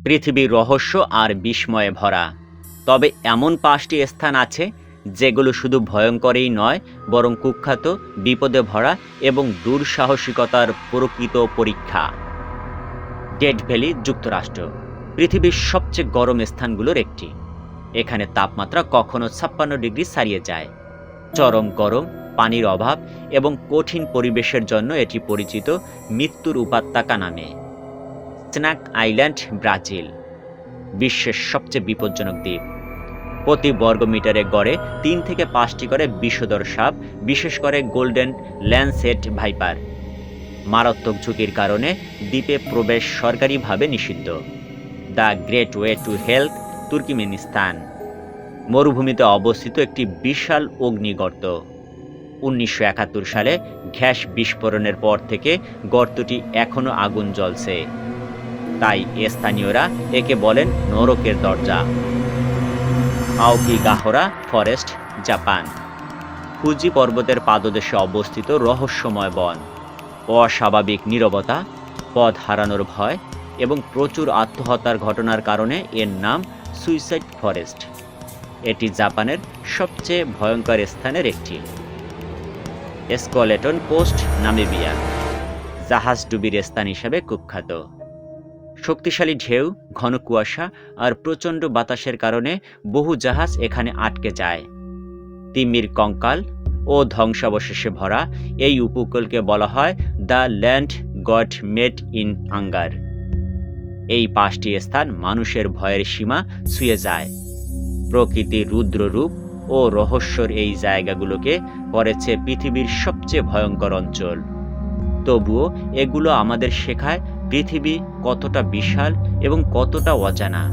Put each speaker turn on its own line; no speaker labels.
পৃথিবীর রহস্য আর বিস্ময়ে ভরা। তবে এমন ৫টি স্থান আছে যেগুলো শুধু ভয়ঙ্করই নয়, বরং কুখ্যাত, বিপদে ভরা এবং দুঃসাহসিকতার প্রকৃত পরীক্ষা। ডেথ ভ্যালি, যুক্তরাষ্ট্র পৃথিবীর সবচেয়ে গরম স্থানগুলোর একটি। এখানে তাপমাত্রা কখনো ৫৬ ডিগ্রি ছাড়িয়ে যায়। চরম গরম, পানির অভাব এবং কঠিন পরিবেশের জন্য এটি পরিচিত মৃত্যুর উপত্যকা নামে। স্ন্যাক আইল্যান্ড, ব্রাজিল বিশ্বের সবচেয়ে বিপজ্জনক দ্বীপ। প্রতি বর্গমিটারে গড়ে ৩ থেকে ৫টি করে বিষধর সাপ, বিশেষ করে গোল্ডেন ল্যান্সেট ভাইপার। মারাত্মক ঝুঁকির কারণে দ্বীপে প্রবেশ সরকারিভাবে নিষিদ্ধ। The great way to health, Turkmenistan মরুভূমিতে অবস্থিত একটি বিশাল অগ্নিগর্ত। ১৯৭১ সালে গ্যাস বিস্ফোরণের পর থেকে গর্তটি এখনও আগুন জ্বলছে। তাই স্থানীয়রা একে বলেন নরকের দরজা। আওকিগাহরা ফরেস্ট, জাপান ফুজি পর্বতের পাদদেশে অবস্থিত রহস্যময় বন। অস্বাভাবিক নীরবতা, পথ হারানোর ভয় এবং প্রচুর আত্মহত্যার ঘটনার কারণে এর নাম সুইসাইড ফরেস্ট। এটি জাপানের সবচেয়ে ভয়ঙ্কর স্থানের একটি। স্কেলেটন কোস্ট, নামিবিয়া জাহাজডুবির স্থান হিসাবে কুখ্যাত। শক্তিশালী ঢেউ, ঘন কুয়াশা আর প্রচণ্ড বাতাসের কারণে বহু জাহাজ এখানে আটকে যায়। তিমির কঙ্কাল ও ধ্বংসাবশেষে ভরা এই উপকূলকে বলা হয় the land God made in anger. এই ৫টি স্থান মানুষের ভয়ের সীমা ছুঁয়ে যায়। প্রকৃতির রুদ্ররূপ ও রহস্যর এই জায়গাগুলোকে করেছে পৃথিবীর সবচেয়ে ভয়ঙ্কর অঞ্চল। তবুও এগুলো আমাদের শেখায় পৃথিবী কতটা বিশাল এবং কতটা অজানা।